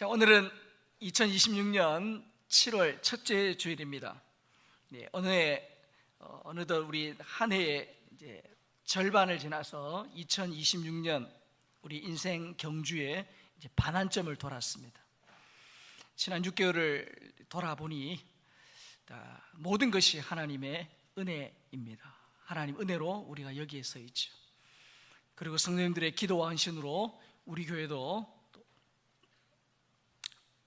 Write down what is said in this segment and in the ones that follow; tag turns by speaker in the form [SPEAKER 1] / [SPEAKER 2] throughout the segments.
[SPEAKER 1] 자, 오늘은 2026년 7월 첫째 주일입니다. 네, 어느덧 우리 한 해의 이제 절반을 지나서 2026년 우리 인생 경주의 이제 반환점을 돌았습니다. 지난 6개월을 돌아보니 모든 것이 하나님의 은혜입니다. 하나님 은혜로 우리가 여기에 서 있죠. 그리고 성도님들의 기도와 헌신으로 우리 교회도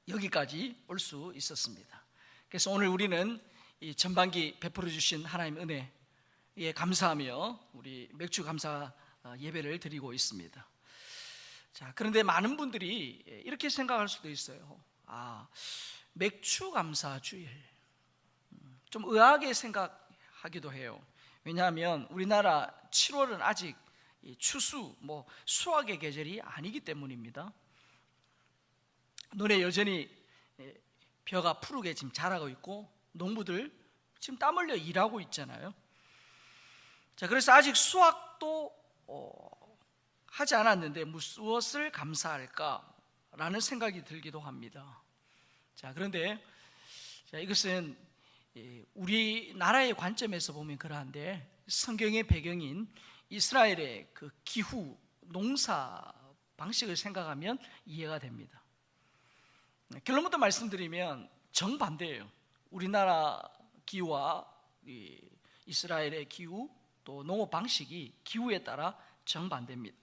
[SPEAKER 1] 여기까지 올 수 있었습니다. 그래서 오늘 우리는 이 전반기 베풀어 주신 하나님 은혜에 감사하며 우리 맥주 감사 예배를 드리고 있습니다. 자, 그런데 많은 분들이 이렇게 생각할 수도 있어요. 맥주 감사 주일, 좀 의아하게 생각하기도 해요. 왜냐하면 우리나라 7월은 아직 추수, 수확의 계절이 아니기 때문입니다. 눈에 여전히 벼가 푸르게 지금 자라고 있고 농부들 지금 땀 흘려 일하고 있잖아요. 자, 그래서 아직 수확도 하지 않았는데 무엇을 감사할까라는 생각이 들기도 합니다. 자, 그런데 이것은 우리나라의 관점에서 보면 그러한데 성경의 배경인 이스라엘의 그 기후, 농사 방식을 생각하면 이해가 됩니다. 결론부터 말씀드리면 정반대예요. 우리나라 기후와 이스라엘의 기후, 또 농업 방식이 기후에 따라 정반대입니다.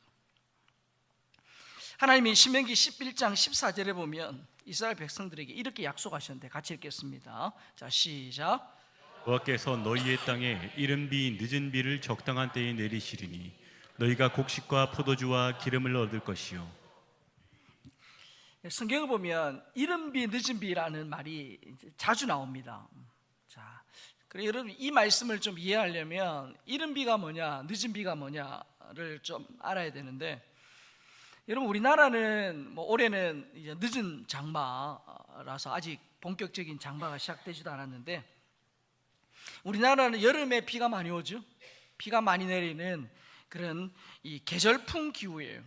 [SPEAKER 1] 하나님이 신명기 11장 14절에 보면 이스라엘 백성들에게 이렇게 약속하셨는데 같이 읽겠습니다. 자, 시작.
[SPEAKER 2] 여호와께서 너희의 땅에 이른 비 늦은 비를 적당한 때에 내리시리니 너희가 곡식과 포도주와 기름을 얻을 것이요.
[SPEAKER 1] 성경을 보면 이른 비 늦은 비라는 말이 자주 나옵니다. 자, 그래 여러분 이 말씀을 좀 이해하려면 이른 비가 뭐냐, 늦은 비가 뭐냐를 좀 알아야 되는데, 여러분 우리나라는 올해는 이제 늦은 장마라서 아직 본격적인 장마가 시작되지도 않았는데, 우리나라는 여름에 비가 많이 오죠. 비가 많이 내리는 그런 이 계절풍 기후예요.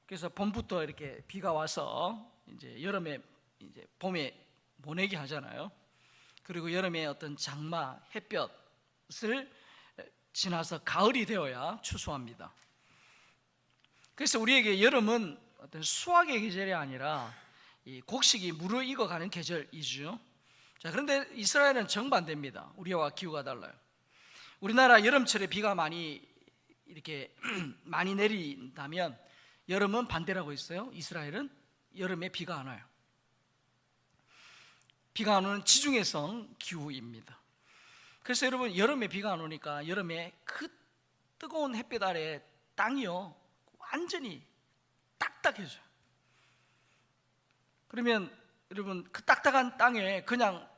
[SPEAKER 1] 그래서 봄부터 이렇게 비가 와서 이제 여름에 이제 봄에 모내기 하잖아요. 그리고 여름에 어떤 장마, 햇볕을 지나서 가을이 되어야 추수합니다. 그래서 우리에게 여름은 어떤 수확의 계절이 아니라 이 곡식이 무르익어가는 계절이죠. 자, 그런데 이스라엘은 정반대입니다. 우리와 기후가 달라요. 우리나라 여름철에 비가 많이 이렇게 많이 내린다면 여름은 반대라고 했어요. 이스라엘은 여름에 비가 안 와요. 비가 안 오는 지중해성 기후입니다. 그래서 여러분 여름에 비가 안 오니까 여름에 그 뜨거운 햇볕 아래 땅이요 완전히 딱딱해져요. 그러면 여러분 그 딱딱한 땅에 그냥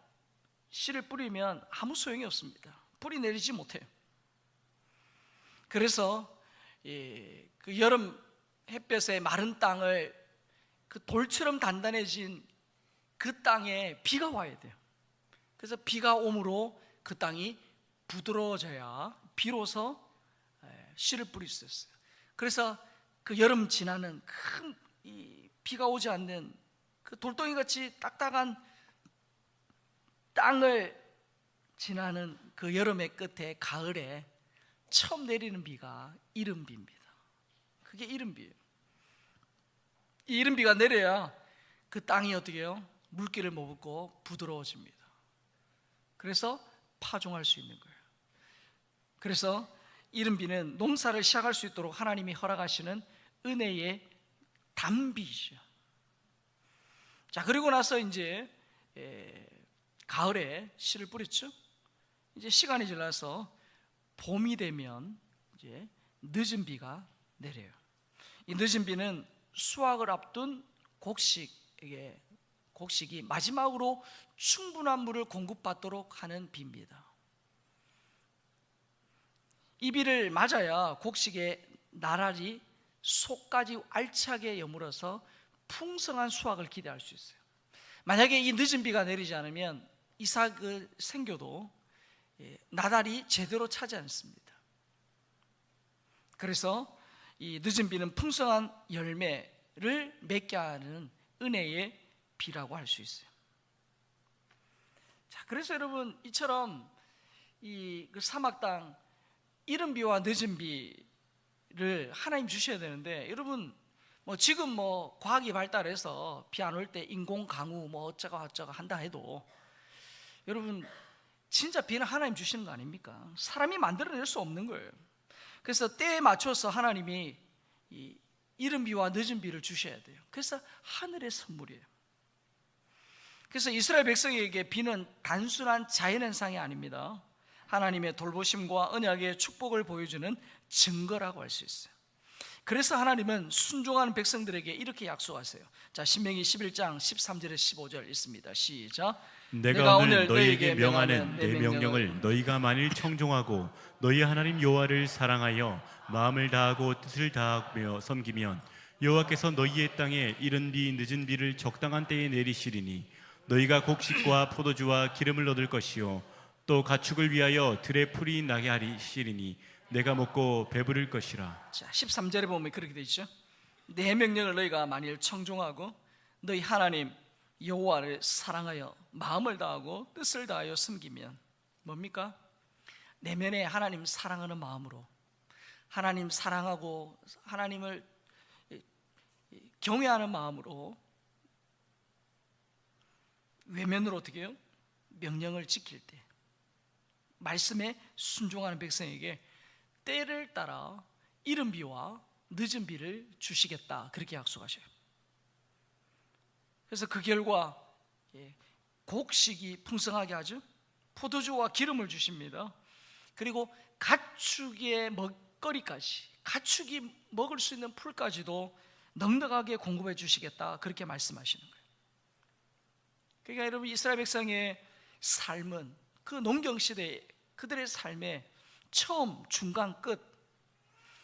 [SPEAKER 1] 씨를 뿌리면 아무 소용이 없습니다. 뿌리 내리지 못해요. 그래서 그 여름 햇볕에 마른 땅을 그 돌처럼 단단해진 그 땅에 비가 와야 돼요. 그래서 비가 오므로 그 땅이 부드러워져야 비로소 씨를 뿌릴 수 있어요. 그래서 그 여름 지나는 큰 비가 오지 않는 그 돌덩이같이 딱딱한 땅을 지나는 그 여름의 끝에 가을에 처음 내리는 비가 이른 비입니다. 그게 이른 비예요. 이 이른 비가 내려야 그 땅이 어떻게 해요? 물기를 머금고 부드러워집니다. 그래서 파종할 수 있는 거예요. 그래서 이른 비는 농사를 시작할 수 있도록 하나님이 허락하시는 은혜의 단비죠. 자, 그리고 나서 이제 가을에 씨를 뿌렸죠. 이제 시간이 지나서 봄이 되면 이제 늦은 비가 내려요. 이 늦은 비는 수확을 앞둔 곡식이 마지막으로 충분한 물을 공급받도록 하는 비입니다. 이 비를 맞아야 곡식의 나날이 속까지 알차게 여물어서 풍성한 수확을 기대할 수 있어요. 만약에 이 늦은 비가 내리지 않으면 이삭을 생겨도 나달이 제대로 차지 않습니다. 그래서 이 늦은 비는 풍성한 열매를 맺게 하는 은혜의 비라고 할 수 있어요. 자, 그래서 여러분 이처럼 그 사막 땅 이른 비와 늦은 비를 하나님 주셔야 되는데, 여러분 뭐 지금 뭐 과학이 발달해서 비 안 올 때 인공 강우 뭐 어쩌고 한다 해도, 여러분 진짜 비는 하나님 주시는 거 아닙니까? 사람이 만들어낼 수 없는 거예요. 그래서 때에 맞춰서 하나님이 이 이른 비와 늦은 비를 주셔야 돼요. 그래서 하늘의 선물이에요. 그래서 이스라엘 백성에게 비는 단순한 자연현상이 아닙니다. 하나님의 돌보심과 언약의 축복을 보여주는 증거라고 할 수 있어요. 그래서 하나님은 순종하는 백성들에게 이렇게 약속하세요. 자, 신명기 11장 13절에 15절 있습니다. 시작.
[SPEAKER 2] 내가 오늘 너희에게 명하는 내 명령을 너희가 만일 청종하고 너희 하나님 여호와를 사랑하여 마음을 다하고 뜻을 다하며 섬기면 여호와께서 너희의 땅에 이른 비 늦은 비를 적당한 때에 내리시리니 너희가 곡식과 포도주와 기름을 얻을 것이요 또 가축을 위하여 들에 풀이 나게 하시리니 내가 먹고 배부를 것이라.
[SPEAKER 1] 자, 13절에 보면 그렇게 되어 있죠. 내 명령을 너희가 만일 청종하고 너희 하나님 여호와를 사랑하여 마음을 다하고 뜻을 다하여 섬기면 뭡니까? 내면에 하나님 사랑하는 마음으로, 하나님 사랑하고 하나님을 경외하는 마음으로, 외면으로 어떻게 해요? 명령을 지킬 때 말씀에 순종하는 백성에게 때를 따라 이른 비와 늦은 비를 주시겠다, 그렇게 약속하셔요. 그래서 그 결과 곡식이 풍성하게 하죠. 포도주와 기름을 주십니다. 그리고 가축의 먹거리까지, 가축이 먹을 수 있는 풀까지도 넉넉하게 공급해 주시겠다, 그렇게 말씀하시는 거예요. 그러니까 여러분 이스라엘 백성의 삶은 그 농경시대 그들의 삶의 처음, 중간, 끝,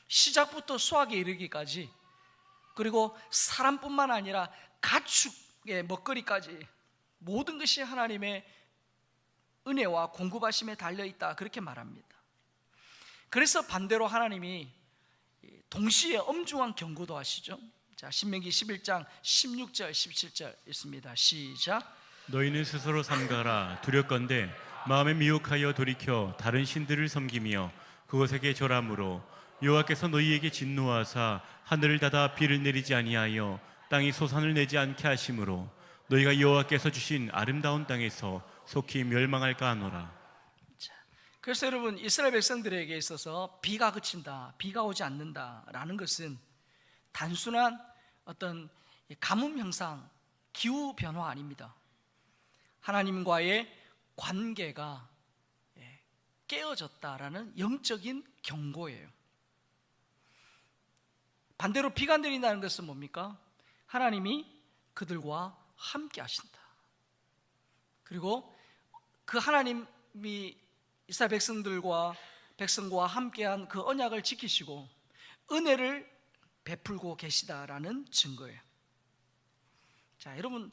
[SPEAKER 1] 시작부터 수확에 이르기까지, 그리고 사람뿐만 아니라 가축의 먹거리까지 모든 것이 하나님의 은혜와 공급하심에 달려있다, 그렇게 말합니다. 그래서 반대로 하나님이 동시에 엄중한 경고도 하시죠. 자, 신명기 11장 16절 17절 있습니다. 시작.
[SPEAKER 2] 너희는 스스로 삼가라. 두렵건대 마음에 미혹하여 돌이켜 다른 신들을 섬기며 그것에게 절함으로 여호와께서 너희에게 진노하사 하늘을 닫아 비를 내리지 아니하여 땅이 소산을 내지 않게 하심으로 너희가 여호와께서 주신 아름다운 땅에서 속히 멸망할까 하노라.
[SPEAKER 1] 자, 그래서 여러분 이스라엘 백성들에게 있어서 비가 그친다, 비가 오지 않는다라는 것은 단순한 어떤 가뭄 현상, 기후 변화 아닙니다. 하나님과의 관계가 깨어졌다라는 영적인 경고예요. 반대로 비가 내린다는 것은 뭡니까? 하나님이 그들과 함께 하신다. 그리고 그 하나님이 이스라엘 백성과 함께한 그 언약을 지키시고 은혜를 베풀고 계시다라는 증거예요. 자, 여러분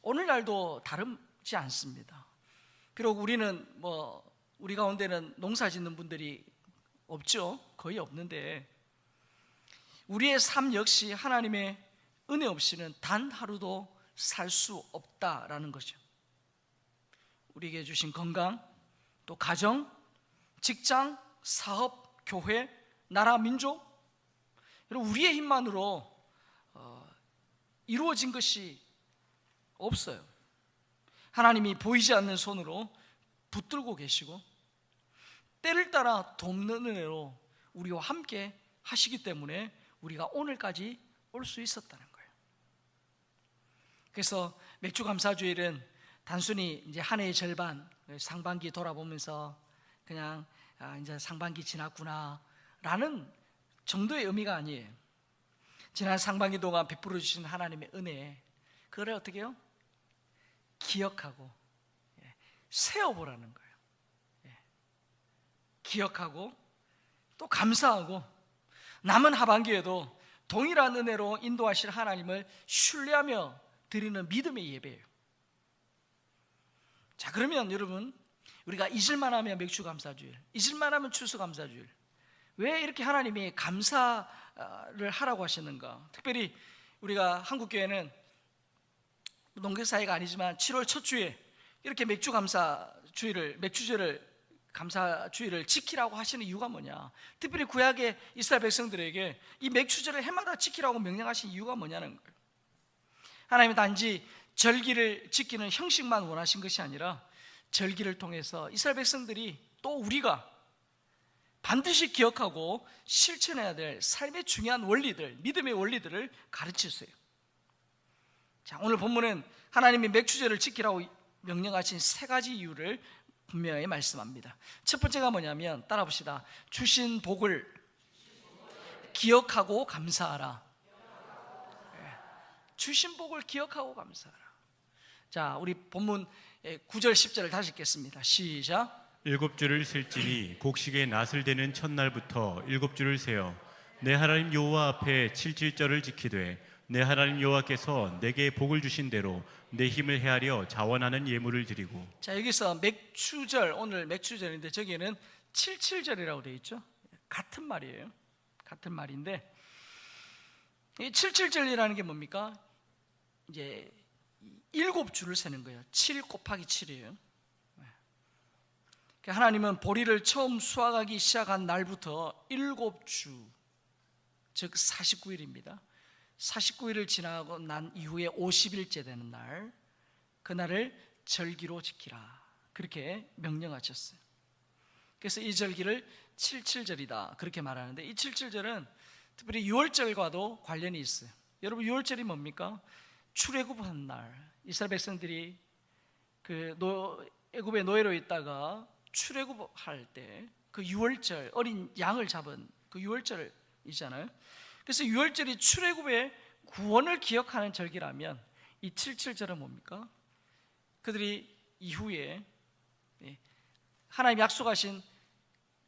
[SPEAKER 1] 오늘날도 다르지 않습니다. 비록 우리는 우리 가운데는 농사 짓는 분들이 없죠. 거의 없는데 우리의 삶 역시 하나님의 은혜 없이는 단 하루도 살 수 없다라는 거죠. 우리에게 주신 건강, 또 가정, 직장, 사업, 교회, 나라, 민족, 여러분 우리의 힘만으로 이루어진 것이 없어요. 하나님이 보이지 않는 손으로 붙들고 계시고 때를 따라 돕는 은혜로 우리와 함께 하시기 때문에 우리가 오늘까지 올 수 있었다는 거예요. 그래서 맥주 감사주일은 단순히 이제 한 해의 절반, 상반기 돌아보면서 그냥 이제 상반기 지났구나 라는 정도의 의미가 아니에요. 지난 상반기 동안 베풀어 주신 하나님의 은혜, 그걸 어떻게 해요? 기억하고 세어보라는 거예요. 기억하고 또 감사하고 남은 하반기에도 동일한 은혜로 인도하실 하나님을 신뢰하며 드리는 믿음의 예배예요. 자, 그러면 여러분 우리가 잊을만 하면 맥주감사주일, 잊을만 하면 추수감사주일, 왜 이렇게 하나님이 감사를 하라고 하시는가? 특별히 우리가 한국교회는 농曆사회가 아니지만 7월 첫 주에 이렇게 맥주제를 감사주의를 지키라고 하시는 이유가 뭐냐? 특별히 구약의 이스라엘 백성들에게 이 맥주제를 해마다 지키라고 명령하신 이유가 뭐냐는 거예요. 하나님은 단지 절기를 지키는 형식만 원하신 것이 아니라 절기를 통해서 이스라엘 백성들이 또 우리가 반드시 기억하고 실천해야 될 삶의 중요한 원리들, 믿음의 원리들을 가르치세요. 자, 오늘 본문은 하나님이 맥주제를 지키라고 명령하신 세 가지 이유를 분명히 말씀합니다. 첫 번째가 뭐냐면 따라 봅시다. 주신 복을 기억하고 감사하라. 주신 복을 기억하고 감사하라. 자, 우리 본문 9절 10절을 다시 읽겠습니다. 시작.
[SPEAKER 2] 7주를 셀지니 곡식의 낫을 대는 첫날부터 7주를 세어 내 하나님 여호와 앞에 7질절을 지키되 내 하나님 여호와께서 내게 복을 주신 대로 내 힘을 헤아려 자원하는 예물을 드리고. 자, 여기서 맥추절, 오늘 맥추절인데 저기에는 77절이라고 되어 있죠. 같은 말이에요. 같은 말인데 이 77절이라는 게 뭡니까? 이제 7주를 세는 거예요. 7 곱하기 7이에요. 하나님은 보리를 처음 수확하기 시작한 날부터 7주, 즉 49일입니다. 49일을 지나고 난 이후에 50일째 되는 날, 그날을 절기로 지키라, 그렇게 명령하셨어요. 그래서 이 절기를 77절이다 그렇게 말하는데, 이 77절은 특별히 6월절과도 관련이 있어요. 여러분, 6월절이 뭡니까? 출애굽한 날, 이스라엘 백성들이 애굽의 노예로 있다가 출애굽할 때 그 6월절, 어린 양을 잡은 그 6월절이잖아요. 그래서 6월절이 출애굽의 구원을 기억하는 절기라면 이 77절은 뭡니까? 그들이 이후에 하나님 약속하신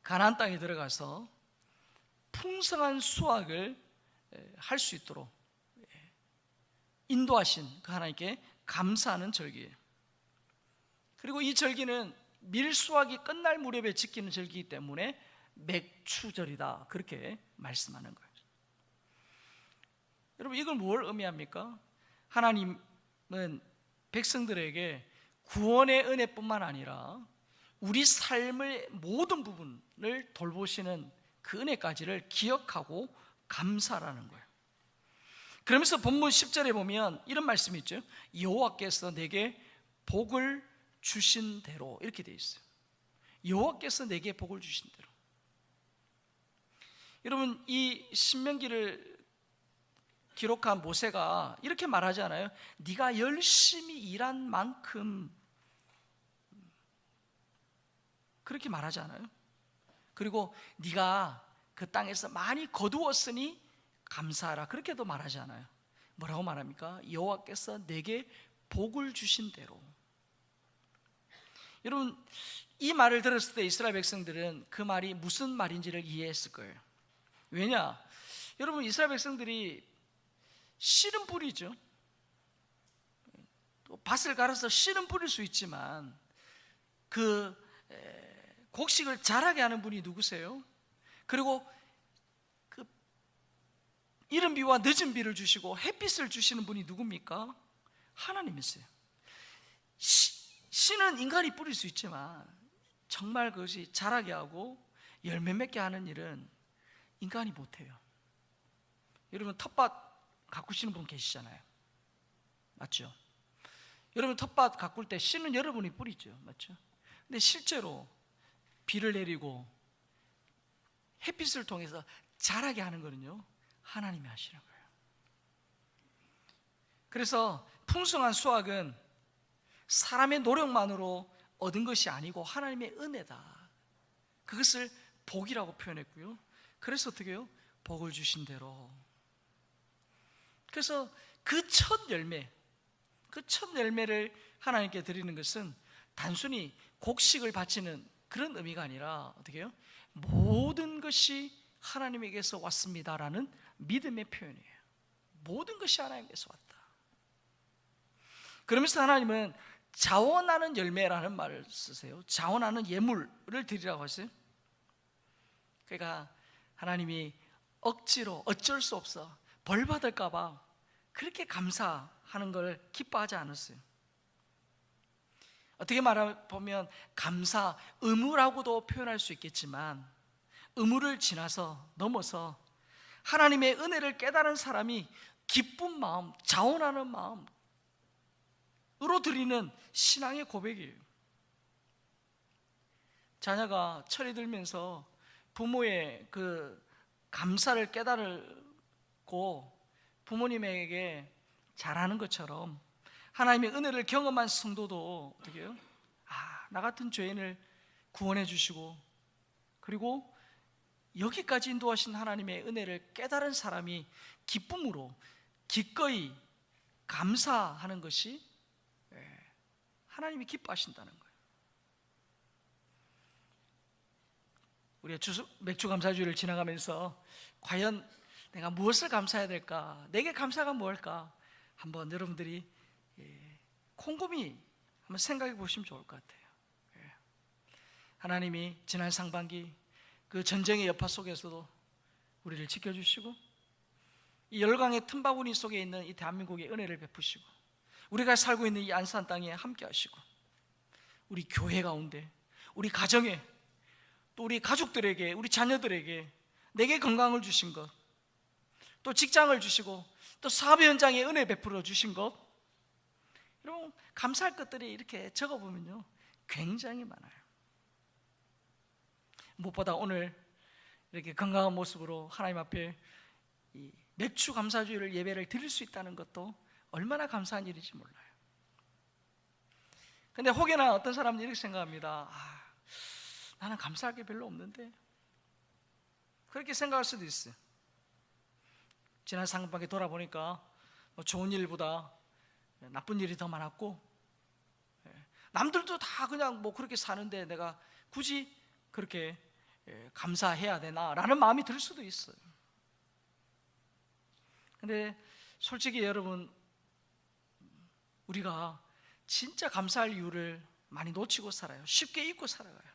[SPEAKER 2] 가나안 땅에 들어가서 풍성한 수확을 할 수 있도록 인도하신 그 하나님께 감사하는 절기예요. 그리고 이 절기는 밀수확이 끝날 무렵에 지키는 절기이기 때문에 맥추절이다 그렇게 말씀하는 거예요. 여러분, 이걸 뭘 의미합니까? 하나님은 백성들에게 구원의 은혜뿐만 아니라 우리 삶의 모든 부분을 돌보시는 그 은혜까지를 기억하고 감사라는 거예요. 그러면서 본문 10절에 보면 이런 말씀이 있죠. 여호와께서 내게 복을 주신 대로, 이렇게 되어 있어요. 여호와께서 내게 복을 주신 대로. 여러분, 이 신명기를 기록한 모세가 이렇게 말하지 않아요? 네가 열심히 일한 만큼, 그렇게 말하지 않아요? 그리고 네가 그 땅에서 많이 거두었으니 감사하라, 그렇게도 말하지 않아요. 뭐라고 말합니까? 여호와께서 내게 복을 주신 대로. 여러분, 이 말을 들었을 때 이스라엘 백성들은 그 말이 무슨 말인지를 이해했을 거예요. 왜냐? 여러분, 이스라엘 백성들이 씨는 뿌리죠. 밭을 갈아서 씨는 뿌릴 수 있지만 그 곡식을 자라게 하는 분이 누구세요? 그리고 그 이른 비와 늦은 비를 주시고 햇빛을 주시는 분이 누굽니까? 하나님이세요. 씨는 인간이 뿌릴 수 있지만 정말 그것이 자라게 하고 열매 맺게 하는 일은 인간이 못해요. 여러분, 텃밭 가꾸시는 분 계시잖아요. 맞죠? 여러분, 텃밭 가꿀 때 씨는 여러분이 뿌리죠. 맞죠? 근데 실제로 비를 내리고 햇빛을 통해서 자라게 하는 거는요, 하나님이 하시는 거예요. 그래서 풍성한 수확은 사람의 노력만으로 얻은 것이 아니고 하나님의 은혜다, 그것을 복이라고 표현했고요. 그래서 어떻게 해요? 복을 주신 대로. 그래서 그 첫 열매를 하나님께 드리는 것은 단순히 곡식을 바치는 그런 의미가 아니라 어떻게 해요? 모든 것이 하나님에게서 왔습니다라는 믿음의 표현이에요. 모든 것이 하나님께서 왔다. 그러면서 하나님은 자원하는 열매라는 말을 쓰세요. 자원하는 예물을 드리라고 하세요. 그러니까 하나님이 억지로 어쩔 수 없어 벌 받을까 봐 그렇게 감사하는
[SPEAKER 1] 감사하는 걸 기뻐하지 않았어요. 어떻게 말하면 감사, 의무라고도 표현할 수 있겠지만 의무를 지나서 넘어서 하나님의 은혜를 깨달은 사람이 기쁜 마음, 자원하는 마음으로 드리는 신앙의 고백이에요. 자녀가 철이 들면서 부모의 그 감사를 깨달고 부모님에게 잘하는 것처럼 하나님의 은혜를 경험한 성도도 어떻게 해요? 나 같은 죄인을 구원해 주시고 그리고 여기까지 인도하신 하나님의 은혜를 깨달은 사람이 기쁨으로 기꺼이 감사하는 것이 하나님이 기뻐하신다는 거예요. 우리가 맥주 감사주의를 지나가면서 과연 내가 무엇을 감사해야 될까? 내게 감사가 무엇일까? 한번 여러분들이 곰곰이 한번 생각해 보시면 좋을 것 같아요. 하나님이 지난 상반기 그 전쟁의 여파 속에서도 우리를 지켜주시고 이 열강의 틈바구니 속에 있는 이 대한민국의 은혜를 베푸시고 우리가 살고 있는 이 안산 땅에 함께 하시고 우리 교회 가운데 우리 가정에 또 우리 가족들에게 우리 자녀들에게 내게 건강을 주신 것 또 직장을 주시고 또 사업 현장에 은혜 베풀어 주신 것 여러분 감사할 것들이 이렇게 적어보면요 굉장히 많아요. 무엇보다 오늘 이렇게 건강한 모습으로 하나님 앞에 이 맥주 감사주의를 예배를 드릴 수 있다는 것도 얼마나 감사한 일인지 몰라요. 근데 혹여나 어떤 사람들이 이렇게 생각합니다. 나는 감사할 게 별로 없는데 그렇게 생각할 수도 있어요. 지난 상반기 돌아보니까 좋은 일보다 나쁜 일이 더 많았고 남들도 다 그냥 그렇게 사는데 내가 굳이 그렇게 감사해야 되나 라는 마음이 들 수도 있어요. 근데 솔직히 여러분 우리가 진짜 감사할 이유를 많이 놓치고 살아요. 쉽게 잊고 살아가요.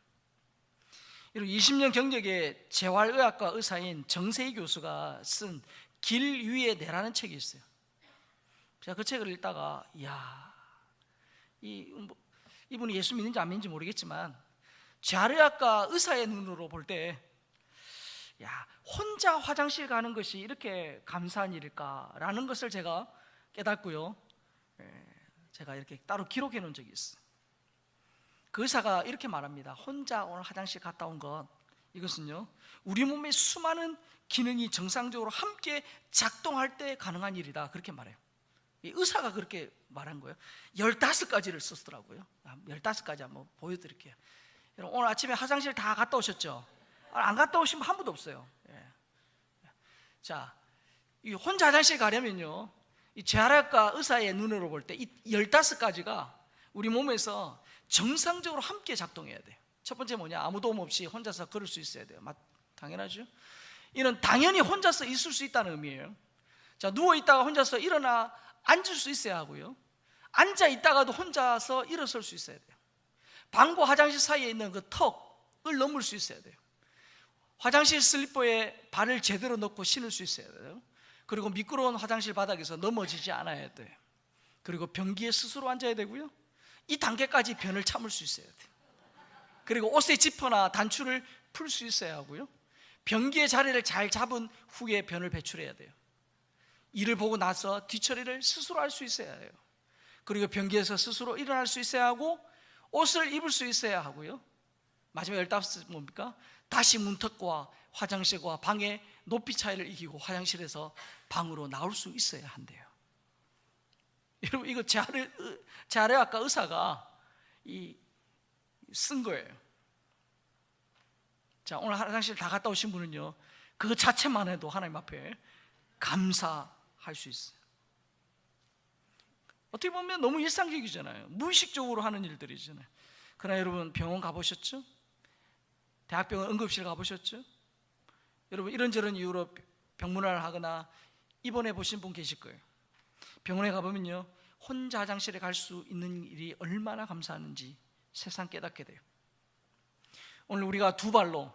[SPEAKER 1] 20년 경력의 재활의학과 의사인 정세희 교수가 쓴 길 위에 내라는 책이 있어요. 제가 그 책을 읽다가 이분이 예수 믿는지 안 믿는지 모르겠지만 재활의학과 의사의 눈으로 볼 때 혼자 화장실 가는 것이 이렇게 감사한 일일까라는 것을 제가 깨닫고요. 제가 이렇게 따로 기록해 놓은 적이 있어요. 그 의사가 이렇게 말합니다. 혼자 오늘 화장실 갔다 온 것 이것은요 우리 몸의 수많은 기능이 정상적으로 함께 작동할 때 가능한 일이다 그렇게 말해요. 이 의사가 그렇게 말한 거예요. 15가지를 썼더라고요. 15가지 한번 보여드릴게요. 여러분 오늘 아침에 화장실 다 갔다 오셨죠? 안 갔다 오신 분 한 분도 없어요. 자, 이 혼자 화장실 가려면요 이 재활학과 의사의 눈으로 볼 때 이 15가지가 우리 몸에서 정상적으로 함께 작동해야 돼요. 첫 번째 뭐냐? 아무 도움 없이 혼자서 걸을 수 있어야 돼요. 당연하죠? 이는 당연히 혼자서 있을 수 있다는 의미예요. 자, 누워있다가 혼자서 일어나 앉을 수 있어야 하고요 앉아있다가도 혼자서 일어설 수 있어야 돼요. 방과 화장실 사이에 있는 그 턱을 넘을 수 있어야 돼요. 화장실 슬리퍼에 발을 제대로 넣고 신을 수 있어야 돼요. 그리고 미끄러운 화장실 바닥에서 넘어지지 않아야 돼요. 그리고 변기에 스스로 앉아야 되고요 이 단계까지 변을 참을 수 있어야 돼요. 그리고 옷의 지퍼나 단추를 풀 수 있어야 하고요 변기의 자리를 잘 잡은 후에 변을 배출해야 돼요. 이를 보고 나서 뒤처리를 스스로 할 수 있어야 해요. 그리고 변기에서 스스로 일어날 수 있어야 하고 옷을 입을 수 있어야 하고요 마지막 15 뭡니까? 다시 문턱과 화장실과 방의 높이 차이를 이기고 화장실에서 방으로 나올 수 있어야 한대요. 여러분 이거 재활의학과 의사가 쓴 거예요. 자, 오늘 화장실 다 갔다 오신 분은요 그거 자체만 해도 하나님 앞에 감사할 수 있어요. 어떻게 보면 너무 일상적이잖아요. 무의식적으로 하는 일들이잖아요. 그러나 여러분 병원 가보셨죠? 대학병원 응급실 가보셨죠? 여러분 이런저런 이유로 병문안을 하거나 입원해 보신 분 계실 거예요. 병원에 가보면요 혼자 화장실에 갈 수 있는 일이 얼마나 감사한지 세상 깨닫게 돼요. 오늘 우리가 두 발로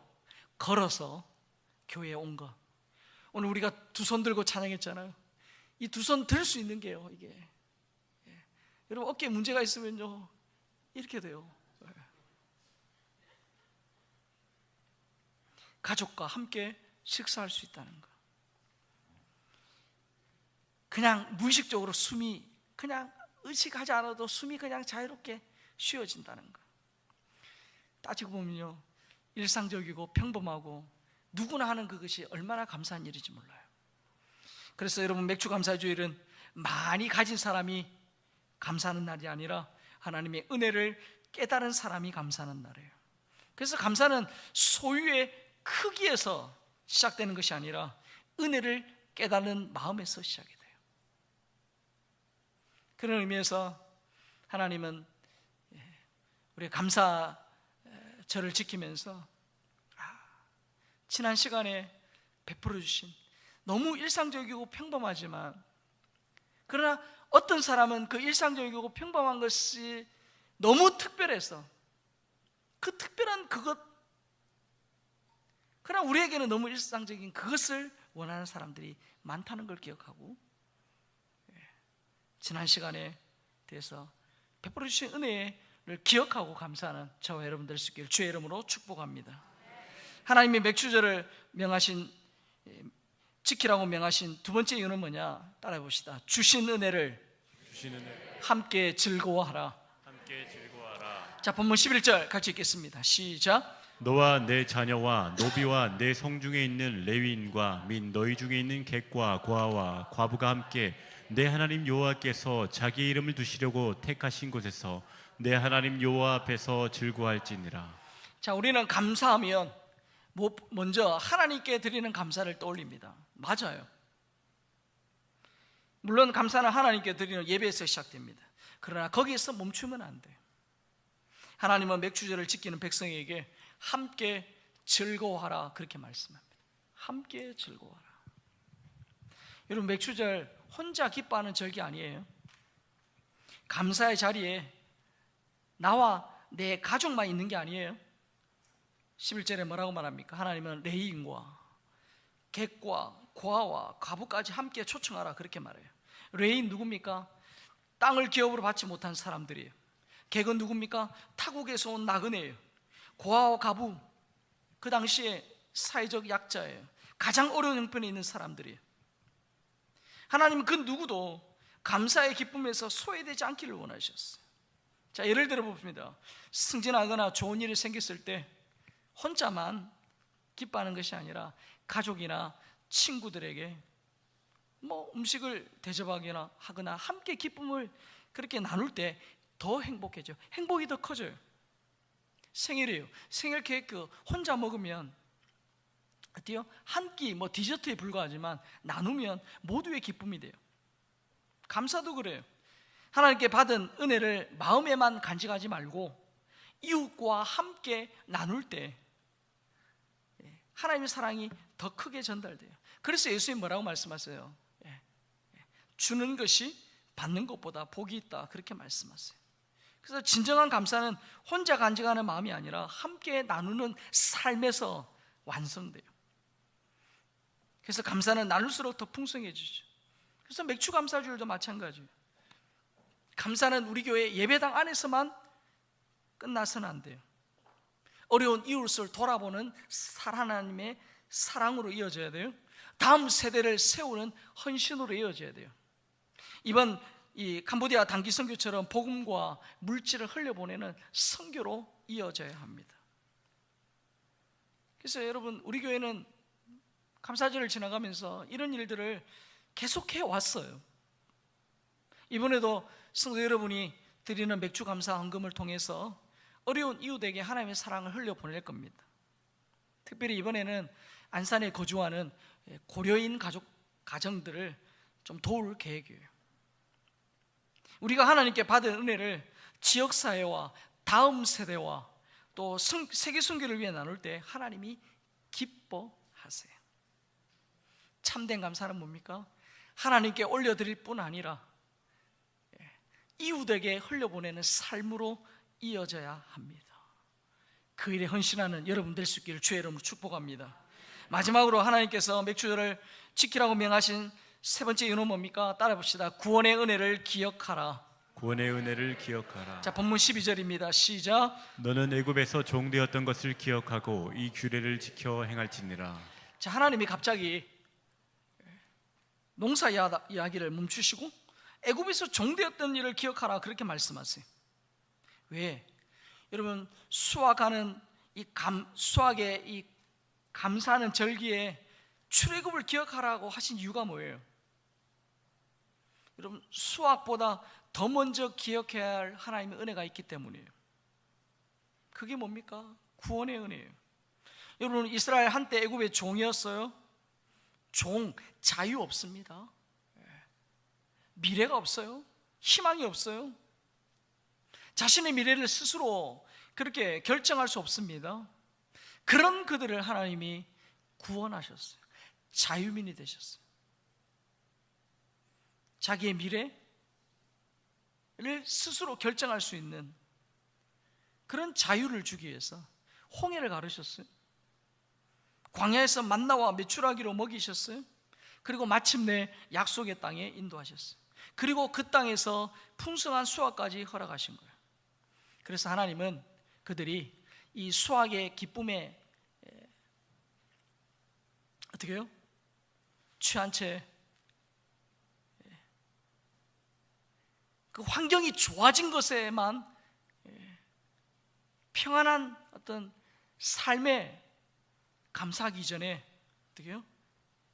[SPEAKER 1] 걸어서 교회에 온 것, 오늘 우리가 두 손 들고 찬양했잖아요. 이 두 손 들 수 있는 게요 이게 여러분 어깨에 문제가 있으면요 이렇게 돼요. 가족과 함께 식사할 수 있다는 거. 그냥 무의식적으로 숨이 그냥 의식하지 않아도 숨이 그냥 자유롭게 쉬어진다는 거. 따지고 보면요 일상적이고 평범하고 누구나 하는 그것이 얼마나 감사한 일인지 몰라요. 그래서 여러분 맥주 감사주일은 많이 가진 사람이 감사하는 날이 아니라 하나님의 은혜를 깨달은 사람이 감사하는 날이에요. 그래서 감사는 소유의 크기에서 시작되는 것이 아니라 은혜를 깨닫는 마음에서 시작이 돼요. 그런 의미에서 하나님은 우리의 감사절을 지키면서 지난 시간에 베풀어 주신 너무 일상적이고 평범하지만, 그러나 어떤 사람은 그 일상적이고 평범한 것이 너무 특별해서 그 특별한 그것, 그러나 우리에게는 너무 일상적인 그것을 원하는 사람들이 많다는 걸 기억하고, 지난 시간에 대해서 베풀어 주신 은혜를 기억하고 감사하는 저와 여러분들 수 있기를 주의 이름으로 축복합니다. 하나님이 맥주절을 지키라고 명하신 두 번째 이유는 뭐냐? 따라해 봅시다. 주신 은혜를 함께 즐거워하라. 자, 본문 11절 같이 읽겠습니다. 시작.
[SPEAKER 2] 너와 내 자녀와 노비와 내 성중에 있는 레위인과 및 너희 중에 있는 객과 고아와 과부가 함께 내 하나님 여호와께서 자기 이름을 두시려고 택하신 곳에서 내 하나님 여호와 앞에서 즐거워할지니라.
[SPEAKER 1] 자, 우리는 감사하면 먼저 하나님께 드리는 감사를 떠올립니다. 맞아요. 물론 감사는 하나님께 드리는 예배에서 시작됩니다. 그러나 거기에서 멈추면 안 돼요. 하나님은 맥주절을 지키는 백성에게 함께 즐거워하라 그렇게 말씀합니다. 함께 즐거워하라. 여러분, 맥주절 혼자 기뻐하는 절기 아니에요. 감사의 자리에 나와 내 가족만 있는 게 아니에요. 11절에 뭐라고 말합니까? 하나님은 레위인과 객과 고아와 과부까지 함께 초청하라 그렇게 말해요. 레위인 누굽니까? 땅을 기업으로 받지 못한 사람들이에요. 객은 누굽니까? 타국에서 온 나그네예요. 고아와 과부, 그 당시에 사회적 약자예요. 가장 어려운 형편에 있는 사람들이에요. 하나님은 그 누구도 감사의 기쁨에서 소외되지 않기를 원하셨어요. 자, 예를 들어 봅니다. 승진하거나 좋은 일이 생겼을 때 혼자만 기뻐하는 것이 아니라 가족이나 친구들에게 음식을 대접하거나 함께 기쁨을 그렇게 나눌 때 더 행복해져요. 행복이 더 커져요. 생일이에요. 생일 케이크 혼자 먹으면 어때요? 한 끼 디저트에 불과하지만 나누면 모두의 기쁨이 돼요. 감사도 그래요. 하나님께 받은 은혜를 마음에만 간직하지 말고 이웃과 함께 나눌 때 하나님의 사랑이 더 크게 전달돼요. 그래서 예수님 뭐라고 말씀하세요? 주는 것이 받는 것보다 복이 있다 그렇게 말씀하세요. 그래서 진정한 감사는 혼자 간직하는 마음이 아니라 함께 나누는 삶에서 완성돼요. 그래서 감사는 나눌수록 더 풍성해지죠. 그래서 맥주 감사주일도 마찬가지예요. 감사는 우리 교회 예배당 안에서만 끝나서는 안 돼요. 어려운 이웃을 돌아보는 하나님의 사랑으로 이어져야 돼요. 다음 세대를 세우는 헌신으로 이어져야 돼요. 이번 이 캄보디아 단기 선교처럼 복음과 물질을 흘려보내는 선교로 이어져야 합니다. 그래서 여러분, 우리 교회는 감사절을 지나가면서 이런 일들을 계속해 왔어요. 이번에도 성도 여러분이 드리는 맥주 감사 헌금을 통해서 어려운 이웃에게 하나님의 사랑을 흘려보낼 겁니다. 특별히 이번에는 안산에 거주하는 고려인 가정들을 좀 도울 계획이에요. 우리가 하나님께 받은 은혜를 지역사회와 다음 세대와 또 세계 선교를 위해 나눌 때 하나님이 기뻐하세요. 참된 감사는 뭡니까? 하나님께 올려드릴 뿐 아니라 이웃에게 흘려보내는 삶으로 이어져야 합니다. 그 일에 헌신하는 여러분 될 수 있기를 주의 이름으로 축복합니다. 마지막으로 하나님께서 맥주절을 지키라고 명하신 세 번째 이유는 뭡니까? 따라 봅시다. 구원의 은혜를 기억하라.
[SPEAKER 2] 구원의 은혜를 기억하라.
[SPEAKER 1] 자, 본문 12절입니다. 시작.
[SPEAKER 2] 너는 애굽에서 종되었던 것을 기억하고 이 규례를 지켜 행할지니라.
[SPEAKER 1] 자, 하나님이 갑자기 농사 이야기를 멈추시고 애굽에서 종되었던 일을 기억하라 그렇게 말씀하세요. 왜? 여러분, 수확하는 수확의 이 감사하는 절기에 출애굽을 기억하라고 하신 이유가 뭐예요? 여러분, 수확보다 더 먼저 기억해야 할 하나님의 은혜가 있기 때문이에요. 그게 뭡니까? 구원의 은혜예요. 여러분, 이스라엘 한때 애굽의 종이었어요. 종, 자유 없습니다. 미래가 없어요. 희망이 없어요. 자신의 미래를 스스로 그렇게 결정할 수 없습니다. 그런 그들을 하나님이 구원하셨어요. 자유민이 되셨어요. 자기의 미래를 스스로 결정할 수 있는 그런 자유를 주기 위해서 홍해를 가르셨어요. 광야에서 만나와 메추라기로 먹이셨어요. 그리고 마침내 약속의 땅에 인도하셨어요. 그리고 그 땅에서 풍성한 수확까지 허락하신 거예요. 그래서 하나님은 그들이 이 수확의 기쁨에 어떻게 해요? 취한 채 그 환경이 좋아진 것에만 평안한 어떤 삶에 감사하기 전에 어떻게 해요?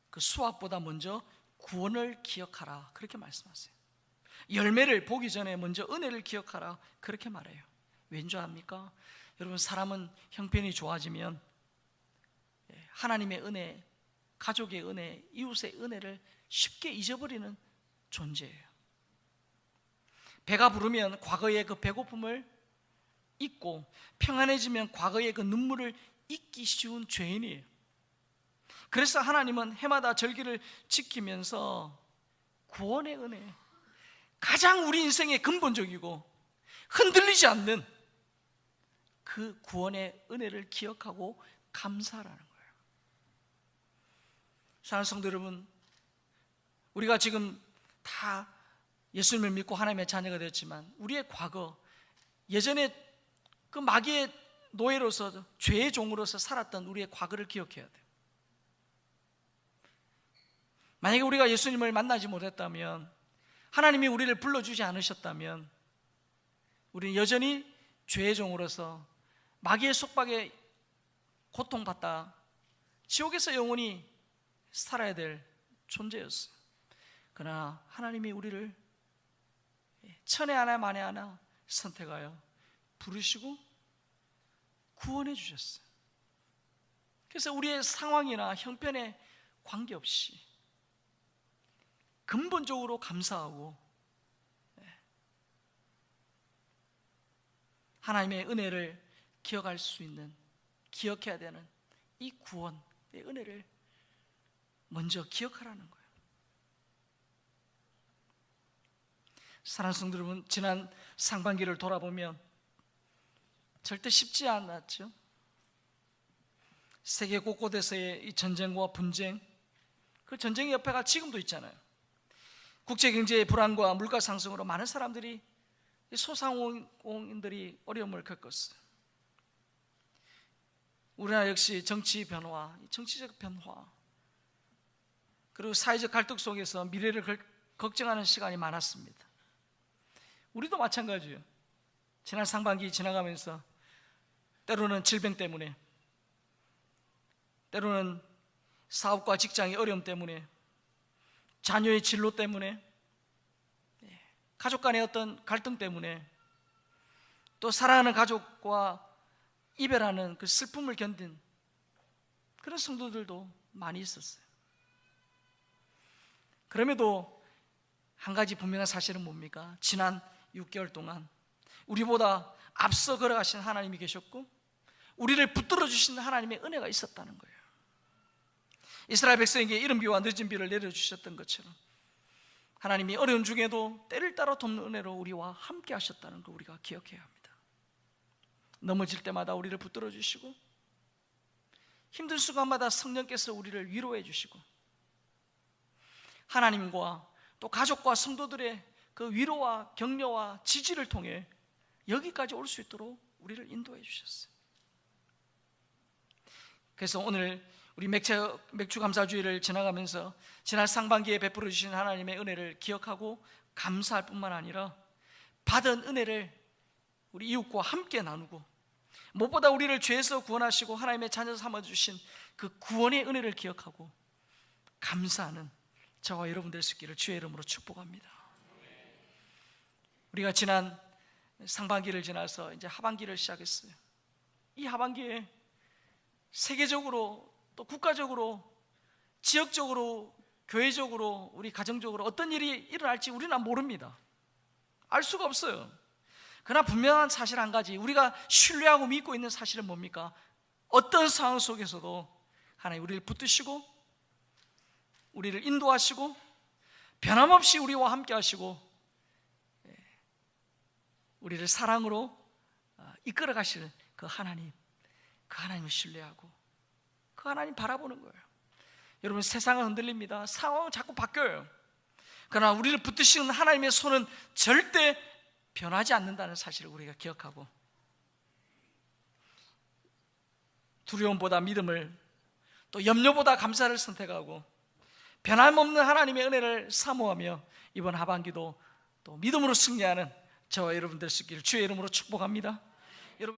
[SPEAKER 1] 그 수확보다 먼저 구원을 기억하라 그렇게 말씀하세요. 열매를 보기 전에 먼저 은혜를 기억하라 그렇게 말해요. 왠 줄 압니까? 여러분, 사람은 형편이 좋아지면 하나님의 은혜, 가족의 은혜, 이웃의 은혜를 쉽게 잊어버리는 존재예요. 배가 부르면 과거의 그 배고픔을 잊고 평안해지면 과거의 그 눈물을 잊기 쉬운 죄인이에요. 그래서 하나님은 해마다 절기를 지키면서 구원의 은혜, 가장 우리 인생의 근본적이고 흔들리지 않는 그 구원의 은혜를 기억하고 감사하라는 거예요. 사랑하는 성도 여러분, 우리가 지금 다 예수님을 믿고 하나님의 자녀가 되었지만 우리의 과거, 예전에 그 마귀의 노예로서 죄의 종으로서 살았던 우리의 과거를 기억해야 돼요. 만약에 우리가 예수님을 만나지 못했다면, 하나님이 우리를 불러주지 않으셨다면 우리는 여전히 죄의 종으로서 마귀의 속박에 고통받다 지옥에서 영원히 살아야 될 존재였어요. 그러나 하나님이 우리를 천에 하나 만에 하나 선택하여 부르시고 구원해 주셨어요. 그래서 우리의 상황이나 형편에 관계없이 근본적으로 감사하고 하나님의 은혜를 기억할 수 있는, 기억해야 되는 이 구원의 은혜를 먼저 기억하라는 거예요. 사랑하는 성도 여러분, 지난 상반기를 돌아보면 절대 쉽지 않았죠. 세계 곳곳에서의 이 전쟁과 분쟁, 그 전쟁의 여파가 지금도 있잖아요. 국제경제의 불안과 물가 상승으로 많은 사람들이, 소상공인들이 어려움을 겪었어요. 우리나라 역시 정치 변화, 정치적 변화, 그리고 사회적 갈등 속에서 미래를 걱정하는 시간이 많았습니다. 우리도 마찬가지예요. 지난 상반기 지나가면서 때로는 질병 때문에, 때로는 사업과 직장의 어려움 때문에, 자녀의 진로 때문에, 가족 간의 어떤 갈등 때문에, 또 사랑하는 가족과 이별하는 그 슬픔을 견딘 그런 성도들도 많이 있었어요. 그럼에도 한 가지 분명한 사실은 뭡니까? 지난 6개월 동안 우리보다 앞서 걸어가신 하나님이 계셨고 우리를 붙들어 주신 하나님의 은혜가 있었다는 거예요. 이스라엘 백성에게 이른 비와 늦은 비를 내려주셨던 것처럼 하나님이 어려운 중에도 때를 따라 돕는 은혜로 우리와 함께 하셨다는 거 우리가 기억해야 합니다. 넘어질 때마다 우리를 붙들어 주시고 힘든 순간마다 성령께서 우리를 위로해 주시고 하나님과 또 가족과 성도들의 그 위로와 격려와 지지를 통해 여기까지 올 수 있도록 우리를 인도해 주셨어요. 그래서 오늘 우리 맥주 감사주의를 지나가면서 지난 상반기에 베풀어 주신 하나님의 은혜를 기억하고 감사할 뿐만 아니라 받은 은혜를 우리 이웃과 함께 나누고, 무엇보다 우리를 죄에서 구원하시고 하나님의 자녀 삼아주신 그 구원의 은혜를 기억하고 감사하는 저와 여러분 될 수 있기를 주의 이름으로 축복합니다. 우리가 지난 상반기를 지나서 이제 하반기를 시작했어요. 이 하반기에 세계적으로 또 국가적으로 지역적으로 교회적으로 우리 가정적으로 어떤 일이 일어날지 우리는 모릅니다. 알 수가 없어요. 그러나 분명한 사실 한 가지, 우리가 신뢰하고 믿고 있는 사실은 뭡니까? 어떤 상황 속에서도 하나님 우리를 붙드시고 우리를 인도하시고 변함없이 우리와 함께 하시고 우리를 사랑으로 이끌어 가시는 그 하나님을 신뢰하고 그 하나님 바라보는 거예요. 여러분, 세상은 흔들립니다. 상황은 자꾸 바뀌어요. 그러나 우리를 붙드시는 하나님의 손은 절대 변하지 않는다는 사실을 우리가 기억하고, 두려움보다 믿음을, 또 염려보다 감사를 선택하고 변함없는 하나님의 은혜를 사모하며 이번 하반기도 또 믿음으로 승리하는 저와 여러분 될 수 있기를 주의 이름으로 축복합니다.